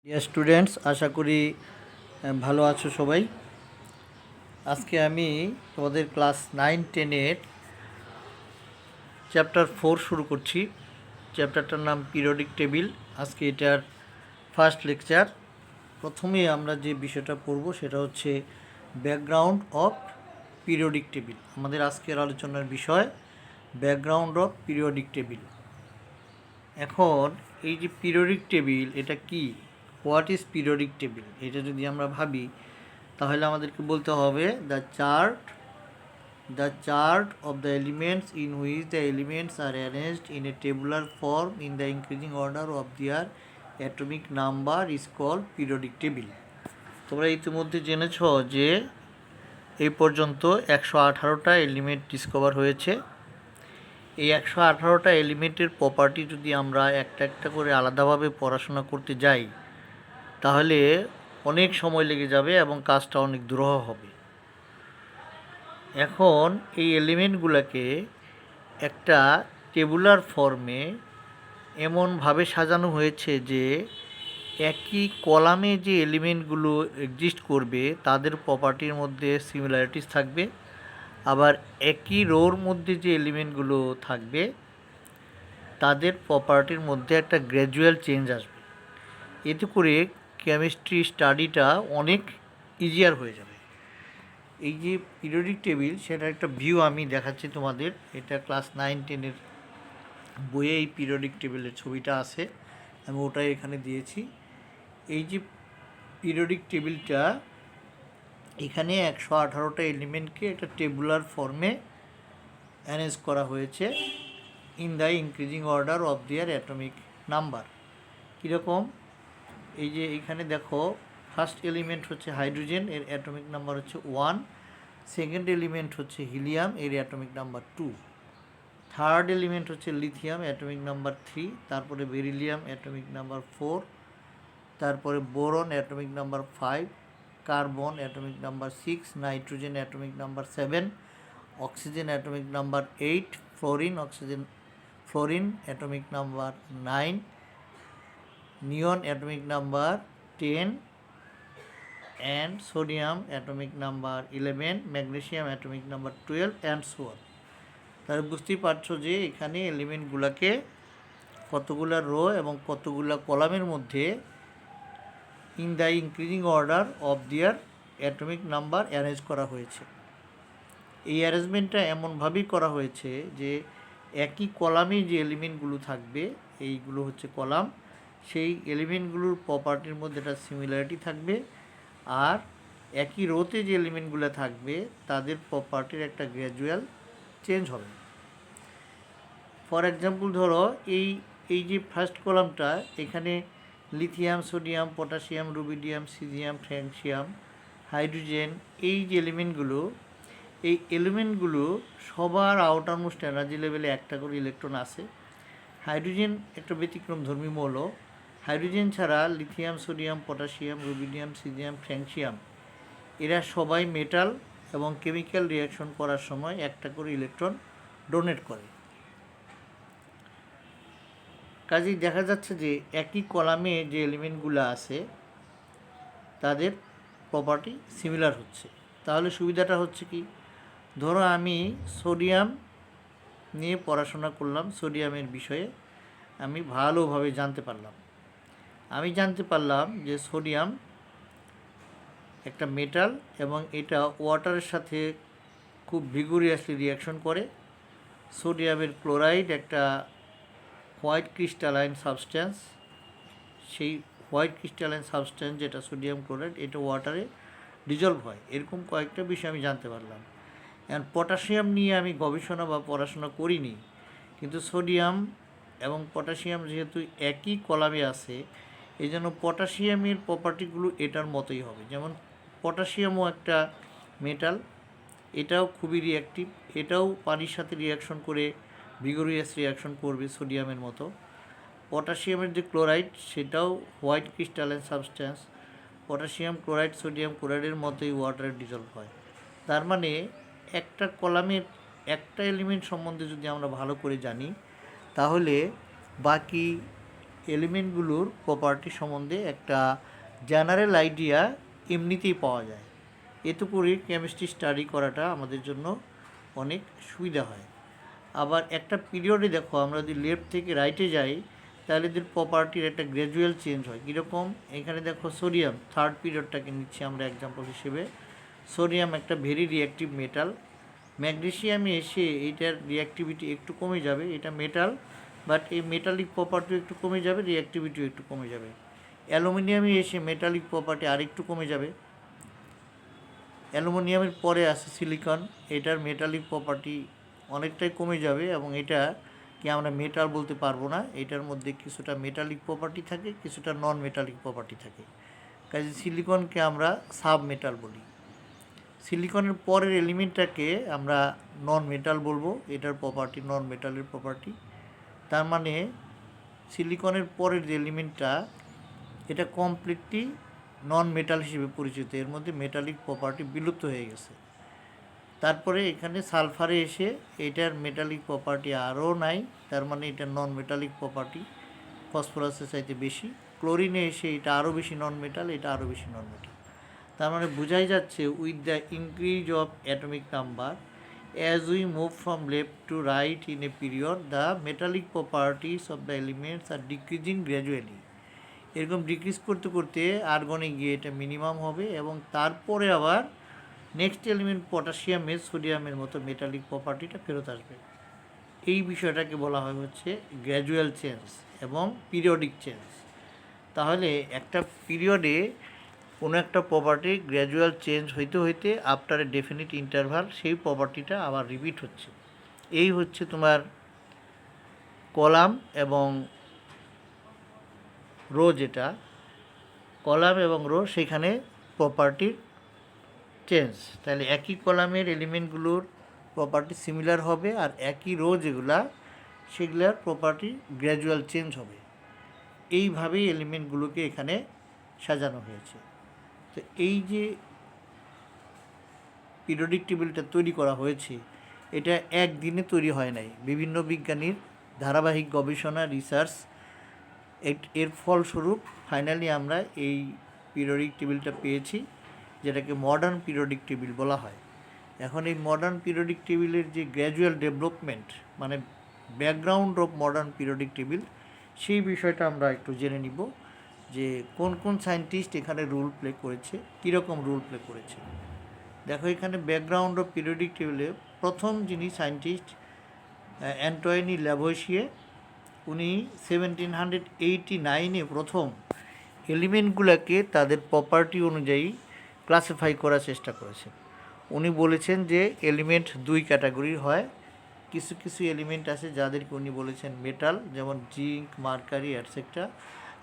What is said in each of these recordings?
Dear students, আশা করি ভালো আছো সবাই। আজকে আমি তোমাদের ক্লাস 9-10-এর চ্যাপ্টার 4 শুরু করছি। চ্যাপ্টারটার নাম পিরিয়ডিক টেবিল। আজকে এটার ফার্স্ট লেকচার। প্রথমে আমরা যে বিষয়টা পড়ব সেটা হচ্ছে ব্যাকগ্রাউন্ড অফ পিরিয়ডিক টেবিল। আমাদের আজকের আলোচনার বিষয় ব্যাকগ্রাউন্ড অফ পিরিয়ডিক টেবিল। এখন এই যে পিরিয়ডিক টেবিল, এটা কি, হোয়াট ইজ পিরিয়ডিক টেবিল, এটা যদি আমরা ভাবি তাহলে আমাদেরকে বলতে হবে the chart of the elements in which the elements are arranged in a tabular form in the increasing order of their atomic number is called periodic table. তোমরা ইতিমধ্যে জেনেছ যে এই পর্যন্ত 118টা এলিমেন্ট ডিসকভার হয়েছে। এই 118টা এলিমেন্টের প্রপার্টি যদি আমরা একটা একটা করে আলাদাভাবে পড়াশোনা করতে যাই তাহলে অনেক সময় লেগে যাবে এবং কাজটা অনেক দুরূহ হবে। এখন এই এলিমেন্টগুলোকে একটা টেবুলার ফর্মে এমনভাবে সাজানো হয়েছে যে একই কলামে যে এলিমেন্টগুলো এক্সিস্ট করবে তাদের প্রপার্টির মধ্যে সিমিলারিটিস থাকবে, আবার একই রোর মধ্যে যে এলিমেন্টগুলো থাকবে তাদের প্রপার্টির মধ্যে একটা গ্র্যাজুয়াল চেঞ্জ আসবে। এতে করে কেমিস্ট্রি স্টাডিটা অনেক ইজিয়ার হয়ে যাবে। এই যে পিরিয়ডিক টেবিল সেটার একটা ভিউ আমি দেখাচ্ছি তোমাদের। এটা ক্লাস 9-10-এর বইয়ে এই পিরিয়ডিক টেবিলের ছবিটা আছে, আমি ওটাই এখানে দিয়েছি। এই যে পিরিয়ডিক টেবিলটা, এখানে 118টা এলিমেন্টকে একটা টেবুলার ফর্মে অ্যারেঞ্জ করা হয়েছে in the increasing order of their atomic number. কীরকম, এই যে এখানে দেখো, ফার্স্ট এলিমেন্ট হচ্ছে হাইড্রোজেন, এর অ্যাটমিক নাম্বার হচ্ছে 1। সেকেন্ড এলিমেন্ট হচ্ছে হিলিয়াম, এর অ্যাটমিক নাম্বার 2। থার্ড এলিমেন্ট হচ্ছে লিথিয়াম, অ্যাটমিক নাম্বার 3। তারপরে বেরিলিয়াম, অ্যাটমিক নাম্বার 4। তারপরে boron, atomic number 5। Carbon, atomic number 6। Nitrogen, atomic number 7। Oxygen, atomic number 8। Fluorine, atomic number 9। Neon, atomic number 10 and sodium atomic number 11, magnesium atomic number 12 and so on. তাহলে বুঝতেই পারছো যে এখানে এলিমেন্টগুলোকে কতগুলো rho এবং কতগুলো কলামের মধ্যে in the increasing order of their atomic number arrange করা হয়েছে। এই অ্যারেঞ্জমেন্টটা এমনভাবেই করা হয়েছে যে একই কলামে যে এলিমেন্টগুলো থাকবে, এইগুলো হচ্ছে কলাম, সেই এলিমেন্টগুলোর প্রপার্টির মধ্যে একটা সিমিলারিটি থাকবে, আর একই রোতে যে এলিমেন্টগুলো থাকবে তাদের প্রপার্টির একটা গ্র্যাজুয়াল চেঞ্জ হবে। ফর এক্সাম্পল ধরো, এই যে ফার্স্ট কলামটা, এখানে lithium, sodium, potassium, rubidium, caesium, francium, hydrogen, এই যে এলিমেন্টগুলো, এই এলিমেন্টগুলো সবার আউটারমোস্ট এনার্জি লেভেলে একটা করে ইলেকট্রন আছে। হাইড্রোজেন একটা ব্যতিক্রমধর্মী মৌল। হাইড্রোজেন ছাড়া lithium, sodium, potassium, rubidium, caesium, francium এরা সবাই মেটাল এবং কেমিক্যাল রিয়াকশন করার সময় একটা করে ইলেকট্রন ডোনেট করে। কাজেই দেখা যাচ্ছে যে একই কলামে যে এলিমেন্টগুলো আছে তাদের প্রপার্টি সিমিলার হচ্ছে। তাহলে সুবিধাটা হচ্ছে কি, ধরো আমি সোডিয়াম নিয়ে পড়াশোনা করলাম, সোডিয়ামের বিষয়ে আমি ভালোভাবে জানতে পারলাম। আমি জানতে পারলাম যে সোডিয়াম একটা মেটাল এবং এটা ওয়াটারের সাথে খুব ভিগোরিয়াসলি রিয়াকশন করে। সোডিয়ামের ক্লোরাইড একটা হোয়াইট ক্রিস্টালাইন সাবস্ট্যান্স, সেই হোয়াইট ক্রিস্টালাইন সাবস্ট্যান্স যেটা সোডিয়াম ক্লোরাইড, এটা ওয়াটারে ডিজলভ হয়। এরকম কয়েকটা বিষয় আমি জানতে পারলাম। এখন পটাশিয়াম নিয়ে আমি গবেষণা বা পড়াশোনা করিনি, কিন্তু সোডিয়াম এবং পটাশিয়াম যেহেতু একই কলামে আছে, এই জন্য পটাশিয়ামের প্রপার্টিগুলো এটার মতোই হবে। যেমন পটাশিয়ামও একটা মেটাল, এটাও খুবই রিঅ্যাক্টিভ, এটাও পানির সাথে রিয়াকশন করে ভিগোরিয়াস রিয়াকশন করবে সোডিয়ামের মতো। পটাশিয়ামের যে ক্লোরাইড, সেটাও white crystalline substance, potassium chloride sodium ক্লোরাইডের মতোই ওয়াটারে ডিজলভ হয়। তার মানে একটা কলামের একটা এলিমেন্ট সম্বন্ধে যদি আমরা ভালো করে জানি তাহলে বাকি এলিমেন্টগুলোর প্রপার্টি সম্বন্ধে একটা জেনারেল আইডিয়া এমনিতেই পাওয়া যায়। এতে করে কেমিস্ট্রি স্টাডি করাটা আমাদের জন্য অনেক সুবিধা হয়। আবার একটা পিরিয়ডে দেখো, আমরা যদি লেফট থেকে রাইটে যাই তাহলে এদের প্রপার্টির একটা গ্র্যাজুয়াল চেঞ্জ হয়। কীরকম? এখানে দেখো সোডিয়াম, থার্ড পিরিয়ডটাকে নিচ্ছি আমরা এক্সাম্পল হিসেবে। সোডিয়াম একটা ভেরি রিঅ্যাক্টিভ মেটাল। ম্যাগনেসিয়ামে এসে এইটার রিঅ্যাক্টিভিটি একটু কমে যাবে, এটা মেটাল, বাট এই মেটালিক প্রপার্টিও একটু কমে যাবে, রিঅ্যাক্টিভিটিও একটু কমে যাবে। অ্যালুমিনিয়ামে এসে মেটালিক প্রপার্টি আরেকটু কমে যাবে। অ্যালুমিনিয়ামের পরে আছে সিলিকন, এটার মেটালিক প্রপার্টি অনেকটাই কমে যাবে এবং এটা কি আমরা মেটাল বলতে পারবো না। এটার মধ্যে কিছুটা মেটালিক প্রপার্টি থাকে, কিছুটা নন মেটালিক প্রপার্টি থাকে। কাজে সিলিকনকে আমরা সাব মেটাল বলি। সিলিকনের পরের এলিমেন্টটাকে আমরা নন মেটাল বলবো, এটার প্রপার্টি নন মেটালের প্রপার্টি। তার মানে সিলিকনের পরের যে এলিমেন্টটা, এটা কমপ্লিটলি নন মেটাল হিসেবে পরিচিত, এর মধ্যে মেটালিক প্রপার্টি বিলুপ্ত হয়ে গেছে। তারপরে এখানে সালফারে এসে এটার মেটালিক প্রপার্টি আরও নাই, তার মানে এটা নন মেটালিক প্রপার্টি ফসফরাসের চাইতে বেশি। ক্লোরিনে এসে এটা আরও বেশি নন মেটাল, এটা আরও বেশি নন মেটাল। তার মানে বোঝাই যাচ্ছে with the increase of atomic number as we move from left to right in a period the metallic properties of the elements are decreasing গ্র্যাজুয়ালি। এরকম ডিক্রিজ করতে করতে আর্গনে গিয়ে এটা মিনিমাম হবে এবং তারপরে আবার নেক্সট এলিমেন্ট পটাশিয়ামে সোডিয়ামের মতো মেটালিক প্রপার্টিটা ফেরত আসবে। এই বিষয়টাকে বলা হয় হচ্ছে গ্র্যাজুয়াল চেঞ্জ এবং পিরিয়ডিক চেঞ্জ। তাহলে একটা পিরিয়ডে কোনো একটা প্রপার্টি গ্র্যাজুয়াল চেঞ্জ হইতে হইতে আফটার এ ডেফিনিট ইন্টারভাল সেই প্রপার্টিটা আবার রিপিট হচ্ছে। এই হচ্ছে তোমার কলাম এবং রো, যেটা কলাম এবং রো সেখানে প্রপার্টির চেঞ্জ। তাহলে একই কলামের এলিমেন্টগুলোর প্রপার্টি সিমিলার হবে আর একই রো যেগুলা সেগুলার প্রপার্টি গ্র্যাজুয়াল চেঞ্জ হবে। এইভাবেই এলিমেন্টগুলোকে এখানে সাজানো হয়েছে। তো এই যে পিরিয়ডিক টেবিলটা তৈরি করা হয়েছে, এটা একদিনে তৈরি হয় নাই। বিভিন্ন বিজ্ঞানীর ধারাবাহিক গবেষণা, রিসার্চ, এর ফলস্বরূপ ফাইনালি আমরা এই পিরিয়ডিক টেবিলটা পেয়েছি, যেটাকে মডার্ন পিরিয়ডিক টেবিল বলা হয়। এখন এই মডার্ন পিরিয়ডিক টেবিলের যে গ্র্যাজুয়াল ডেভেলপমেন্ট, মানে background of modern periodic table, সেই বিষয়টা আমরা একটু জেনে নিব যে কোন কোন সায়েন্টিস্ট এখানে রোল প্লে করেছে, কীরকম রোল প্লে করেছে। দেখো এখানে ব্যাকগ্রাউন্ড অফ পিরিয়ডিক টেবিলে প্রথম যিনি সায়েন্টিস্ট, অ্যান্টনি ল্যাভোইসিয়ে, উনি 1789-এ প্রথম এলিমেন্টগুলোকে তাদের প্রপার্টি অনুযায়ী ক্লাসিফাই করার চেষ্টা করেছেন। উনি বলেছেন যে এলিমেন্ট দুই ক্যাটাগরির হয়। কিছু কিছু এলিমেন্ট আছে যাদেরকে উনি বলেছেন মেটাল, যেমন জিঙ্ক, মার্কারি অ্যাটসেট্রা।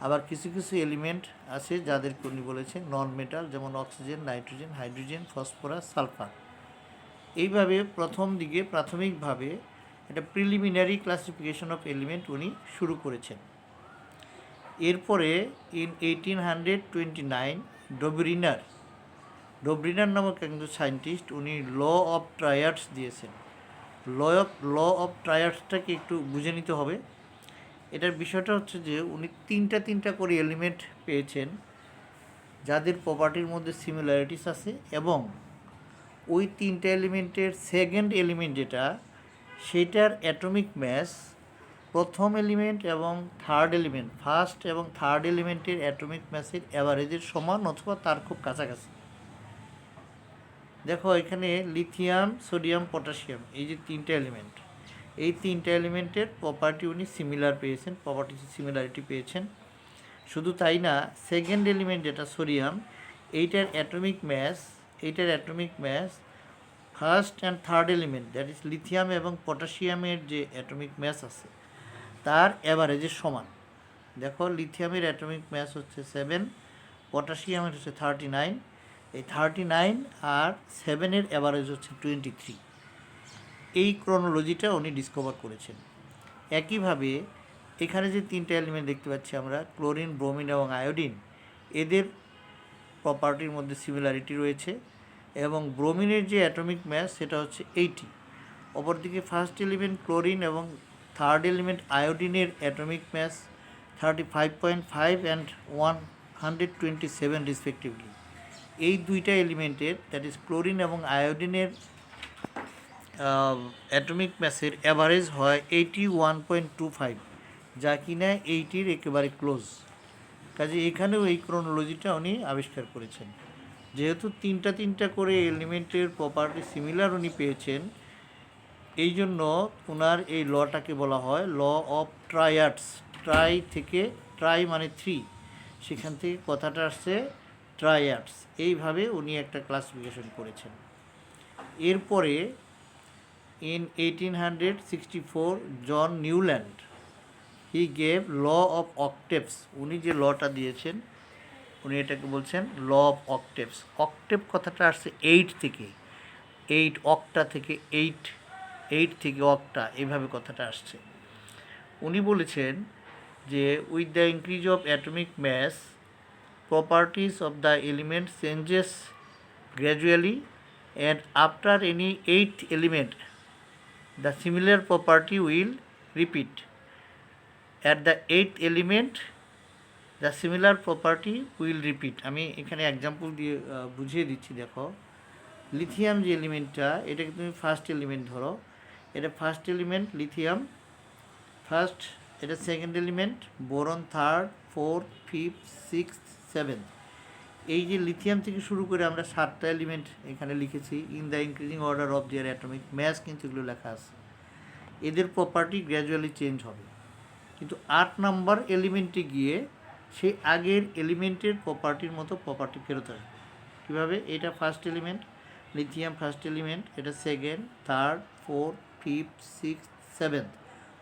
আবার কিছু কিছু এলিমেন্ট আছে যাদেরকে উনি বলেছেন নন মেটাল, যেমন oxygen, nitrogen, hydrogen, phosphorus, sulphur. এইভাবে প্রথম দিকে প্রাথমিকভাবে একটা প্রিলিমিনারি ক্লাসিফিকেশন অফ এলিমেন্ট উনি শুরু করেছেন। এরপরে ইন 1829 ডোব্রিনার নামক একজন সায়েন্টিস্ট, উনি ল অফ ট্রায়াডস দিয়েছেন। ল অফ ট্রায়াডসটাকে একটু বুঝে নিতে হবে। এটার বিষয়টা হচ্ছে যে উনি তিনটা করে এলিমেন্ট পেয়েছেন যাদের প্রপার্টির মধ্যে সিমিলারিটিস আছে, এবং ওই তিনটা এলিমেন্টের সেকেন্ড এলিমেন্ট যেটা, সেটার অ্যাটমিক ম্যাস প্রথম এলিমেন্ট এবং থার্ড এলিমেন্ট, ফার্স্ট এবং থার্ড এলিমেন্টের অ্যাটমিক ম্যাসের অ্যাভারেজের সমান অথবা তার খুব কাছাকাছি। দেখো এখানে লিথিয়াম, সোডিয়াম, পটাশিয়াম, এই যে তিনটা এলিমেন্ট, এই তিনটা এলিমেন্টের প্রপার্টি উনি সিমিলার পেয়েছেন, প্রপার্টি সিমিলারিটি পেয়েছেন। শুধু তাই না, সেকেন্ড এলিমেন্ট যেটা সোডিয়াম, এইটার atomic mass first and third element, that is lithium এবং পটাশিয়ামের যে অ্যাটমিক ম্যাস আছে তার অ্যাভারেজের সমান। দেখো লিথিয়ামের অ্যাটমিক ম্যাস হচ্ছে 7, পটাশিয়ামের হচ্ছে 39, এই 39 আর 7-এর অ্যাভারেজ হচ্ছে 23। এই ক্রোনোলজিটা উনি ডিসকভার করেছেন। একইভাবে এখানে যে তিনটা এলিমেন্ট দেখতে পাচ্ছি আমরা, ক্লোরিন, ব্রোমিন এবং আয়োডিন, এদের প্রপার্টির মধ্যে সিমিলারিটি রয়েছে এবং ব্রোমিনের যে অ্যাটমিক ম্যাস সেটা হচ্ছে 80। অপরদিকে ফার্স্ট এলিমেন্ট ক্লোরিন এবং থার্ড এলিমেন্ট আয়োডিনের অ্যাটমিক ম্যাস 35.5 and 127 রেসপেক্টিভলি। এই দুইটা এলিমেন্টের, দ্যাট ইজ ক্লোরিন এবং আয়োডিনের অ্যাটমিক ম্যাসের অ্যাভারেজ হয় 81.25, যা কিনা 80-র একেবারে ক্লোজ। কাজে এখানেও এই ক্রোনোলজিটা উনি আবিষ্কার করেছেন। যেহেতু তিনটা করে এলিমেন্টের প্রপার্টি সিমিলার উনি পেয়েছেন, এই জন্য ওনার এই লটাকে বলা হয় ল অফ ট্রায়াডস। ট্রাই মানে 3, সেখান থেকে কথাটা আসছে ট্রায়াডস। এইভাবে উনি একটা ক্লাসিফিকেশন করেছেন। এরপরে in 1864 John Newland he gave law of octaves. উনি যে লটা দিয়েছেন, উনি এটাকে বলছেন ল অফ অক্টেভস। অক্টেভ কথাটা আসছে 8 থেকে, 8 অক্টা থেকে 8 থেকে অক্টা, এইভাবে কথাটা আসছে। উনি বলেছেন যে with the increase of atomic mass properties of the element changes gradually, and after any 8th element the similar property will repeat. At the 8th element the similar property will repeat. আমি এখানে example দিয়ে বুঝিয়ে দিচ্ছি। দেখো, lithium যে এলিমেন্টটা, এটাকে তুমি first element ধরো, এটা ফার্স্ট এলিমেন্ট লিথিয়াম ফার্স্ট, এটা second element boron third, fourth, fifth, sixth, seventh. এই যে লিথিয়াম থেকে শুরু করে আমরা 7টা এলিমেন্ট এখানে লিখেছি, in the increasing order of their atomic mass, কিন্তু এগুলো লেখা আছে। এদের প্রপার্টি গ্র্যাজুয়ালি চেঞ্জ হবে, কিন্তু 8 নাম্বার এলিমেন্টে গিয়ে সেই আগের এলিমেন্টের প্রপার্টির মতো প্রপার্টি ফেরত আসবে। কীভাবে? এটা first element lithium, first element, এটা second, third, fourth, fifth, sixth, seventh,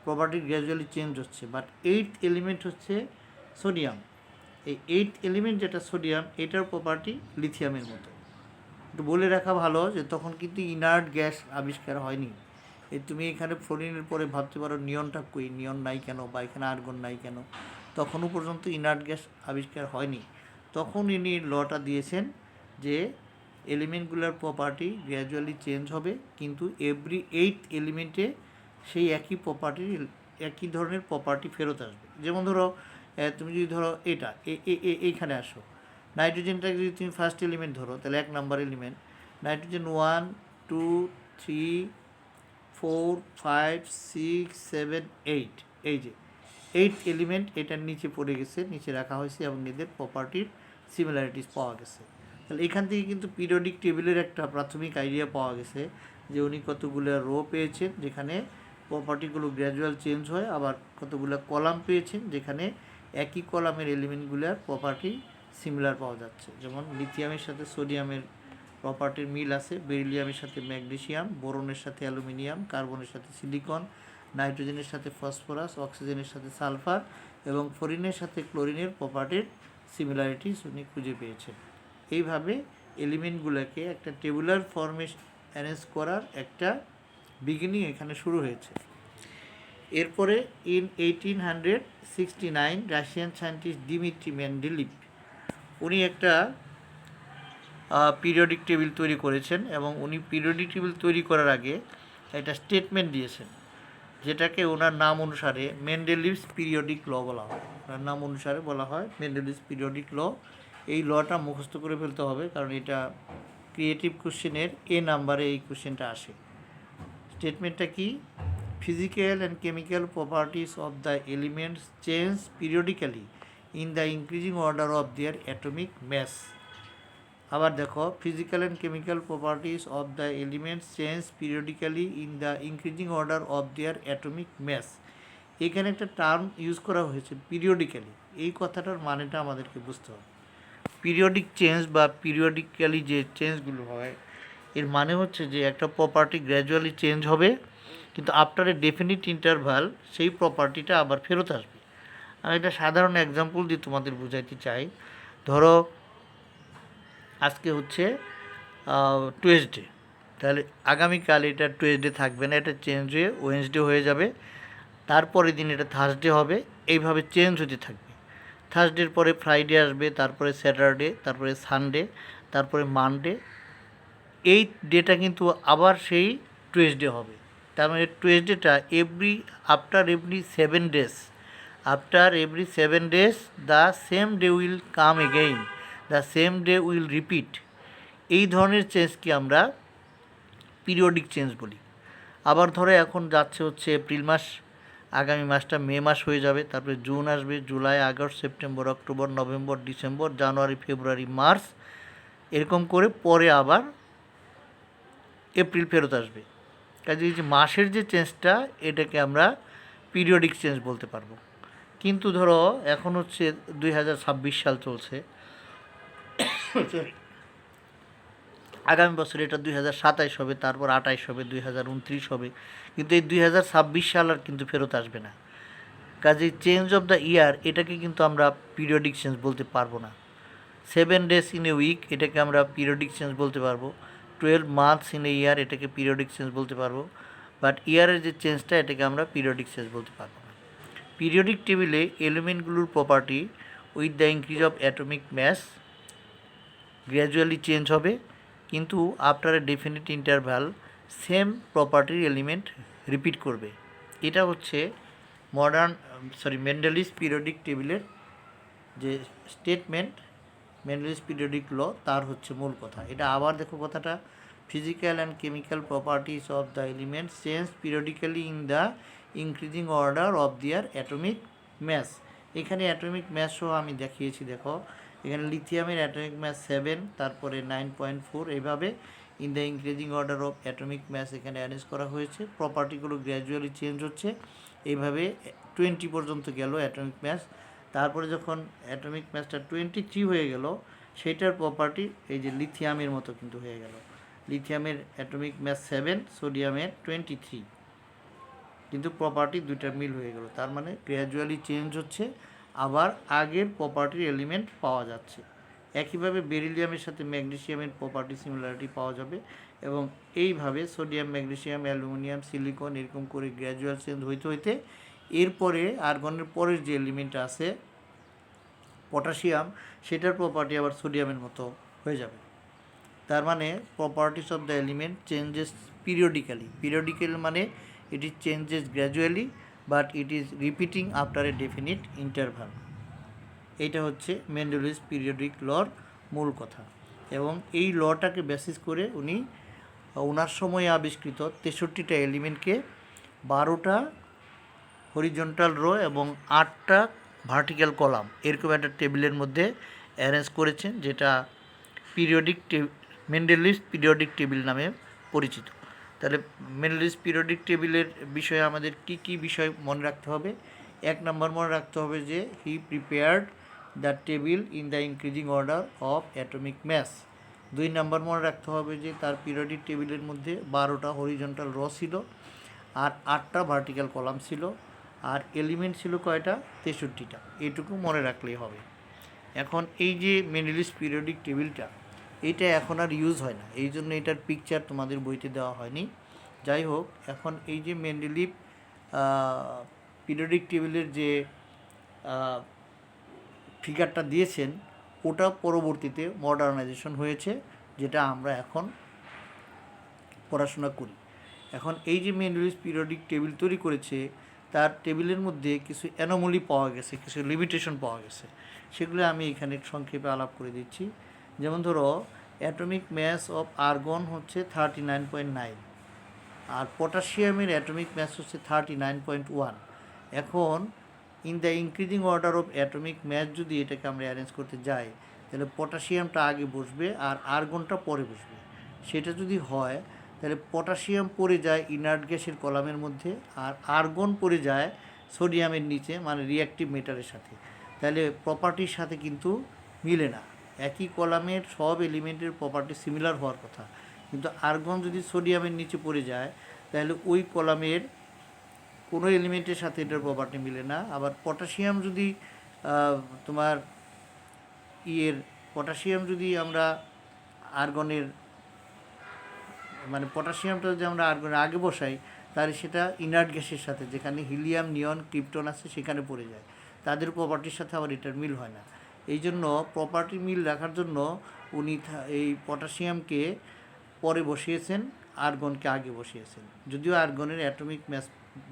property gradually change হচ্ছে। বাট 8th এলিমেন্ট হচ্ছে সোডিয়াম। এই 8th এলিমেন্ট যেটা সোডিয়াম, এটার প্রপার্টি লিথিয়ামের মতো। একটু বলে রাখা ভালো যে তখন কিন্তু ইনার্ট গ্যাস আবিষ্কার হয়নি। এই তুমি এখানে ফ্লোরিনের পরে ভাবতে পারো নিয়নটা কই, নিয়ন নাই কেন, বা এখানে আর্গন নাই কেন, তখনও পর্যন্ত ইনার্ট গ্যাস আবিষ্কার হয়নি। তখন ইনি লটা দিয়েছেন যে এলিমেন্টগুলোর প্রপার্টি গ্র্যাজুয়ালি চেঞ্জ হবে, কিন্তু এভরি 8th এলিমেন্টে সেই একই প্রপার্টি, একই ধরনের প্রপার্টি ফেরত আসবে। যেমন ধরো তুমি যদি ধরো এটা এইখানে আসো, নাইট্রোজেনটাকে যদি তুমি ফার্স্ট এলিমেন্ট ধরো, তাহলে 1 নাম্বার এলিমেন্ট নাইট্রোজেন 1 2 3 4 5 6 7 8, এই যে 8th এলিমেন্ট এটার নিচে পড়ে গেছে, নিচে রাখা হয়েছে এবং এদের প্রপার্টির সিমিলারিটিস পাওয়া গেছে। তাহলে এখান থেকে কিন্তু পিরিয়ডিক টেবিলের একটা প্রাথমিক আইডিয়া পাওয়া গেছে যে উনি কতগুলো রো পেয়েছেন যেখানে প্রপার্টিগুলো গ্র্যাজুয়াল চেঞ্জ হয়, আবার কতগুলো কলাম পেয়েছেন যেখানে একই কলামের এলিমেন্টগুলোর প্রপার্টি সিমিলার পাওয়া যাচ্ছে। যেমন লিথিয়ামের সাথে সোডিয়ামের প্রপার্টির মিল আছে, বেরিলিয়ামের সাথে ম্যাগনেসিয়াম, বোরনের সাথে অ্যালুমিনিয়াম, কার্বনের সাথে সিলিকন, নাইট্রোজেনের সাথে ফসফরাস, অক্সিজেনের সাথে সালফার এবং ফ্লোরিনের সাথে ক্লোরিনের প্রপার্টির সিমিলারিটিস উনি খুঁজে পেয়েছেন। এইভাবে এলিমেন্টগুলোকে একটা টেবুলার ফর্মে অ্যারেঞ্জ করার একটা বিগিনিং এখানে শুরু হয়েছে। এরপরে in 1869 Russian scientist Dmitri Mendeleev উনি একটা পিরিয়ডিক টেবিল তৈরি করেছেন, এবং উনি পিরিয়ডিক টেবিল তৈরি করার আগে একটা স্টেটমেন্ট দিয়েছেন, যেটাকে ওনার নাম অনুসারে মেন্ডেলিভস পিরিয়ডিক ল বলা হয়। ওনার নাম অনুসারে বলা হয় মেন্ডেলিভস পিরিয়ডিক ল। এই লটা মুখস্থ করে ফেলতে হবে, কারণ এটা ক্রিয়েটিভ কোশ্চেনের নাম্বারে এই কোশ্চেনটা আসে। স্টেটমেন্টটা কি? Physical and chemical properties of the elements change periodically in the increasing order of their atomic mass. আবার দেখো, physical and chemical properties of the elements change periodically in the increasing order of their atomic mass. এখানে একটা term use করা হয়েছে periodically. এই কথাটার মানেটা আমাদেরকে বুঝতে হবে। পিরিয়ডিক চেঞ্জ বা পিরিয়ডিক্যালি যে চেঞ্জগুলো হয়, এর মানে হচ্ছে যে একটা প্রপার্টি গ্র্যাজুয়ালি চেঞ্জ হবে, কিন্তু আফটার এ ডেফিনিট ইন্টারভাল সেই প্রপার্টিটা আবার ফেরত আসবে। আমি একটা সাধারণ এক্সাম্পল দিয়ে তোমাদের বোঝাইতে চাই। ধরো আজকে হচ্ছে টুয়েসডে, তাহলে আগামীকাল এটা টুয়েসডে থাকবে না, এটা চেঞ্জ হয়ে ওয়েনসডে হয়ে যাবে, তারপরের দিন এটা থার্সডে হবে, এইভাবে চেঞ্জ হতে থাকবে। থার্সডের পরে ফ্রাইডে আসবে, তারপরে স্যাটারডে, তারপরে সানডে, তারপরে মানডে। এই ডেটা কিন্তু আবার সেই টুয়েসডে হবে। তার মানে টুয়েসডেটা after every 7 days after every 7 days the same day will come again, the same day will repeat. এই ধরনের চেঞ্জকে আমরা পিরিয়ডিক চেঞ্জ বলি। আবার ধরো এখন যাচ্ছে হচ্ছে এপ্রিল মাস, আগামী মাসটা মে মাস হয়ে যাবে, তারপরে জুন আসবে, July, August, September, October, November, December, January, February, March, এরকম করে পরে আবার এপ্রিল ফেরত আসবে। কাজে এই যে মাসের যে চেঞ্জটা, এটাকে আমরা পিরিয়ডিক চেঞ্জ বলতে পারবো। কিন্তু ধরো এখন হচ্ছে 2026 সাল চলছে, আগামী বছর এটা 2027 হবে, তারপর 28 হবে, 2029 হবে, কিন্তু এই 2026 সাল আর কিন্তু ফেরত আসবে না। কাজেই চেঞ্জ অফ দ্য ইয়ার এটাকে কিন্তু আমরা পিরিয়ডিক চেঞ্জ বলতে পারবো না। 7 days ইন এ উইক এটাকে আমরা পিরিয়ডিক চেঞ্জ বলতে পারবো। 12 months ইন এ ইয়ার এটাকে পিরিয়ডিক চেঞ্জ বলতে পারবো, বাট ইয়ারের যে চেঞ্জটা এটাকে আমরা পিরিয়ডিক চেঞ্জ বলতে পারবো না। পিরিয়ডিক টেবিলে এলিমেন্টগুলোর property with the increase of atomic mass gradually change হবে, কিন্তু after a definite interval same প্রপার্টির এলিমেন্ট রিপিট করবে। এটা হচ্ছে মেন্ডেলিস পিরিয়ডিক টেবিলের যে স্টেটমেন্ট, মেন্ডেলিস পিরিয়ডিক ল, তার হচ্ছে মূল কথা। এটা আবার দেখো কথাটা, physical and chemical properties of the element change periodically in the increasing order of their atomic mass. এখানে অ্যাটমিক ম্যাস সহ আমি দেখিয়েছি, দেখো এখানে লিথিয়ামের অ্যাটমিক ম্যাস 7, তারপরে 9.4, এইভাবে in the increasing order of atomic mass এখানে অ্যারেঞ্জ করা হয়েছে। প্রপার্টিগুলো গ্র্যাজুয়ালি চেঞ্জ হচ্ছে, এইভাবে 20 পর্যন্ত গেল অ্যাটমিক ম্যাস। তারপরে যখন অ্যাটমিক ম্যাসটা 23 হয়ে গেল, সেইটার প্রপার্টি এই যে লিথিয়ামের মতো কিন্তু হয়ে গেল। লিথিয়ামের অ্যাটমিক ম্যাস 7, সোডিয়ামের 23, কিন্তু প্রপার্টি দুইটা মিল হয়ে গেল। তার মানে গ্র্যাজুয়ালি চেঞ্জ হচ্ছে, আবার আগের প্রপার্টির এলিমেন্ট পাওয়া যাচ্ছে। একইভাবে বেরিলিয়ামের সাথে ম্যাগনেসিয়ামের প্রপার্টি সিমিলারিটি পাওয়া যাবে, এবং এইভাবে সোডিয়াম, ম্যাগনেসিয়াম, অ্যালুমিনিয়াম, সিলিকন, এরকম করে গ্র্যাজুয়াল চেঞ্জ হইতে হইতে এরপরে আর্গনের পরের যে এলিমেন্ট আছে পটাশিয়াম, সেটার প্রপার্টি আবার সোডিয়ামের মতো হয়ে যাবে। তার মানে properties of the element changes periodically. Periodical মানে it is changes gradually, but it is repeating after a definite interval. এইটা হচ্ছে মেন্ডেলিস পিরিয়ডিক লর মূল কথা। এবং এই লটাকে বেসিস করে উনি ওনার সময়ে আবিষ্কৃত 63টা এলিমেন্টকে 12টা হরিজন্টাল রো এবং 8টা ভার্টিক্যাল কলাম এরকম একটা টেবিলের মধ্যে অ্যারেঞ্জ করেছেন, যেটা মেন্ডেলিস পিরিয়ডিক টেবিল নামে পরিচিত। তাহলে মেন্ডেলিস পিরিয়ডিক টেবিলের বিষয়ে আমাদের কি কি বিষয় মনে রাখতে হবে? 1 নম্বর মনে রাখতে হবে যে he prepared the table in the increasing order of atomic mass. 2 number মনে রাখতে হবে যে তার পিরিয়ডিক টেবিলের মধ্যে 12টা হরিজন্টাল র ছিল আর 8টা ভার্টিক্যাল কলাম ছিল, আর এলিমেন্ট ছিল কয়টা? 63টা। এইটুকু মনে রাখলেই হবে। এখন এই যে মেন্ডেলিস পিরিয়ডিক টেবিলটা, এইটা এখন আর ইউজ হয় না, এই জন্য এটার পিকচার তোমাদের বইতে দেওয়া হয়নি। যাই হোক, এখন এই যে মেন্ডেলিভ পিরিয়ডিক টেবিলের যে ফিগারটা দিয়েছেন, ওটা পরবর্তীতে মডার্নাইজেশন হয়েছে, যেটা আমরা এখন পড়াশোনা করি। এখন এই যে মেন্ডেলিভ পিরিয়ডিক টেবিল তৈরি করেছে, তার টেবিলের মধ্যে কিছু অ্যানোমালি পাওয়া গেছে, কিছু লিমিটেশন পাওয়া গেছে, সেগুলো আমি এখানে সংক্ষেপে আলাপ করে দিচ্ছি। যেমন ধরো, অ্যাটমিক ম্যাস অফ আর্গন হচ্ছে 39.9, আর পটাশিয়ামের অ্যাটমিক ম্যাস হচ্ছে 39.1। এখন in the increasing order of atomic mass যদি এটাকে আমরা অ্যারেঞ্জ করতে যাই, তাহলে পটাশিয়ামটা আগে বসবে আর আর্গনটা পরে বসবে। সেটা যদি হয়, তাহলে পটাশিয়াম পড়ে যায় ইনার্ট গ্যাসের কলামের মধ্যে, আর আর্গন পড়ে যায় সোডিয়ামের নিচে, মানে রিঅ্যাক্টিভ মেটালের সাথে। তাহলে প্রপার্টির সাথে কিন্তু মিলে না। একই কলামের সব এলিমেন্টের প্রপার্টি সিমিলার হওয়ার কথা, কিন্তু আর্গন যদি সোডিয়ামের নিচে পড়ে যায়, তাহলে ওই কলামের কোনো এলিমেন্টের সাথে এটার প্রপার্টি মিলে না। আবার পটাশিয়াম যদি তোমার পটাশিয়াম যদি আমরা আর্গনের, মানে পটাশিয়ামটা যদি আমরা আর্গনের আগে বসাই, তাহলে সেটা ইনার্ট গ্যাসের সাথে, যেখানে হিলিয়াম, নিয়ন, ক্রিপ্টন আছে, সেখানে পড়ে যায়। তাদের প্রপার্টির সাথে আবার এটার মিল হয় না। এই জন্য প্রপার্টি মিল রাখার জন্য উনি এই পটাশিয়ামকে পরে বসিয়েছেন, আর্গনকে আগে বসিয়েছেন। যদিও আর্গনের অ্যাটমিক ম্যাস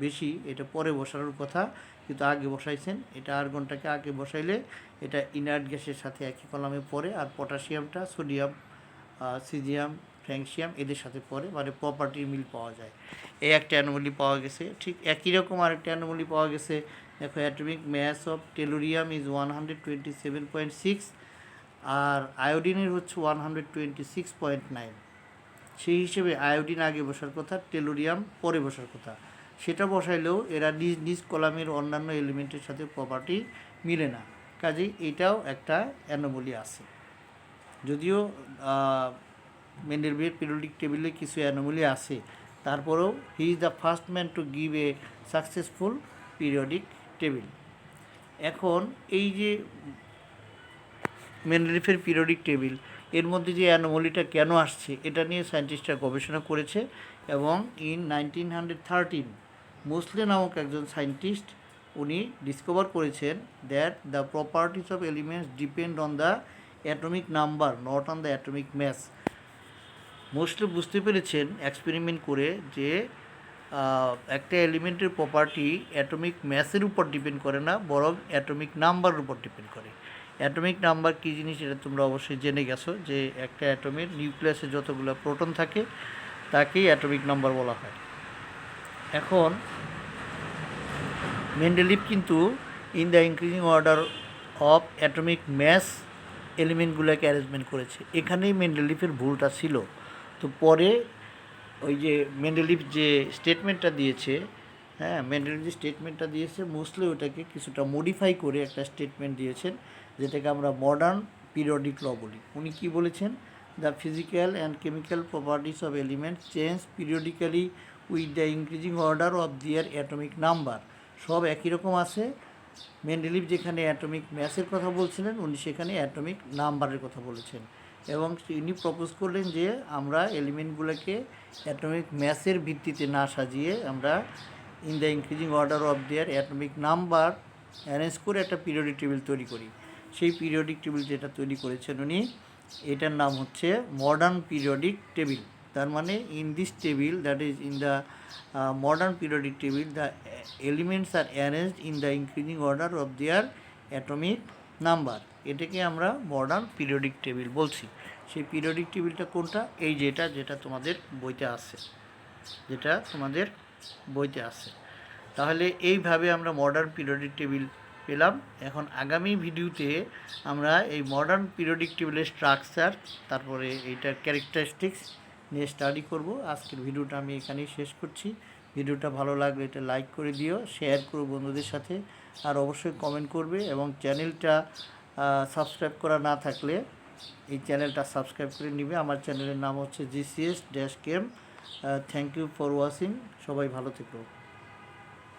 বেশি, এটা পরে বসানোর কথা, কিন্তু আগে বসাইছেন। এটা আর্গনটাকে আগে বসাইলে এটা ইনার্ট গ্যাসের সাথে একই কলামে পড়ে, আর পটাশিয়ামটা সোডিয়াম, সিজিয়াম, ফ্র্যাঙ্কশিয়াম এদের সাথে পড়ে, মানে প্রপার্টির মিল পাওয়া যায়। এই একটা অ্যানোমালি পাওয়া গেছে। ঠিক একই রকম আরেকটা অ্যানোমালি পাওয়া গেছে। দেখো, atomic mass of tellurium is 127.6 আর আয়োডিনের হচ্ছে 126.9। সেই হিসেবে আয়োডিন আগে বসার কথা, টেলুরিয়াম পরে বসার কথা। সেটা বসাইলেও এরা নিজ নিজ কলামের অন্যান্য এলিমেন্টের সাথে প্রপার্টি মিলে না, কাজেই এটাও একটা অ্যানোমালি আছে। যদিও মেন্ডেলিভের পিরিয়ডিক টেবিলে কিছু অ্যানোমালি আছে, তারপরেও he is the first man to give a successful periodic table. এখন এই যে মেন্ডেলিভের পিরিয়ডিক টেবিল, এর মধ্যে যে অ্যানোমালিটা কেন আসছে এটা নিয়ে সায়েন্টিস্টরা গবেষণা করেছে, এবং ইন 1913 মোসলে নামক একজন সায়েন্টিস্ট উনি ডিসকভার করেছেন that the properties of elements depend on the atomic number, not on the atomic mass. Mostly বুঝতে পেরেছেন এক্সপেরিমেন্ট করে যে একটা এলিমেন্টের প্রপার্টি অ্যাটমিক ম্যাসের উপর ডিপেন্ড করে না, বরং অ্যাটমিক নাম্বারের উপর ডিপেন্ড করে। অ্যাটমিক নাম্বার কী জিনিস এটা তোমরা অবশ্যই জেনে গেছো, যে একটা অ্যাটমের নিউক্লিয়াসে যতগুলো প্রোটন থাকে তাকেই অ্যাটমিক নাম্বার বলা হয়। এখন মেন্ডেলিভ কিন্তু in the increasing order of atomic mass এলিমেন্টগুলোকে অ্যারেঞ্জমেন্ট করেছে। এখানেই মেন্ডেলিভের ভুলটা ছিল। তো পরে ওই যে মেন্ডেলিভ যে স্টেটমেন্টটা দিয়েছে, মেন্ডেলিভ যে স্টেটমেন্টটা দিয়েছে মোস্টলি ওটাকে কিছুটা মডিফাই করে একটা স্টেটমেন্ট দিয়েছেন, যেটাকে আমরা মডার্ন পিরিয়ডিক ল বলি। উনি কী বলেছেন? The physical and chemical properties of elements change periodically with the increasing order of their atomic number. সব একই রকম আছে। মেন্ডেলিভ যেখানে অ্যাটমিক ম্যাসের কথা বলছিলেন, উনি সেখানে অ্যাটমিক নাম্বারের কথা বলেছেন, এবং ইনি প্রপোজ করলেন যে আমরা এলিমেন্টগুলোকে অ্যাটমিক ম্যাসের ভিত্তিতে না সাজিয়ে আমরা in the increasing order of their atomic number arrange করে একটা পিরিয়ডিক টেবিল তৈরি করি। সেই পিরিয়ডিক টেবিল যেটা তৈরি করেছেন উনি, এটার নাম হচ্ছে মডার্ন পিরিয়ডিক টেবিল। তার মানে in this table, that is in the modern periodic table, the elements are arranged in the increasing order of their atomic number. এটাকে আমরা মডার্ন পিরিয়ডিক টেবিল বলছি। সেই পিরিয়ডিক টেবিলটা কোনটা? এই যেটা তোমাদের বইতে আছে, তাহলে এইভাবে আমরা মডার্ন পিরিয়ডিক টেবিল পেলাম। এখন আগামী ভিডিওতে আমরা এই মডার্ন পিরিয়ডিক টেবিলের স্ট্রাকচার, তারপরে এইটার ক্যারেক্টারিস্টিক্স নিয়ে স্টাডি করব। আজকের ভিডিওটা আমি এখানেই শেষ করছি। ভিডিওটা ভালো লাগলে এটা লাইক করে দিও, শেয়ার করো বন্ধুদের সাথে, আর অবশ্যই কমেন্ট করবে, এবং চ্যানেলটা সাবস্ক্রাইব করা না থাকলে এই চ্যানেলটা সাবস্ক্রাইব করে নিবে। আমার চ্যানেলের নাম হচ্ছে GCS-KM। Thank you for watching. সবাই ভালো থেকো।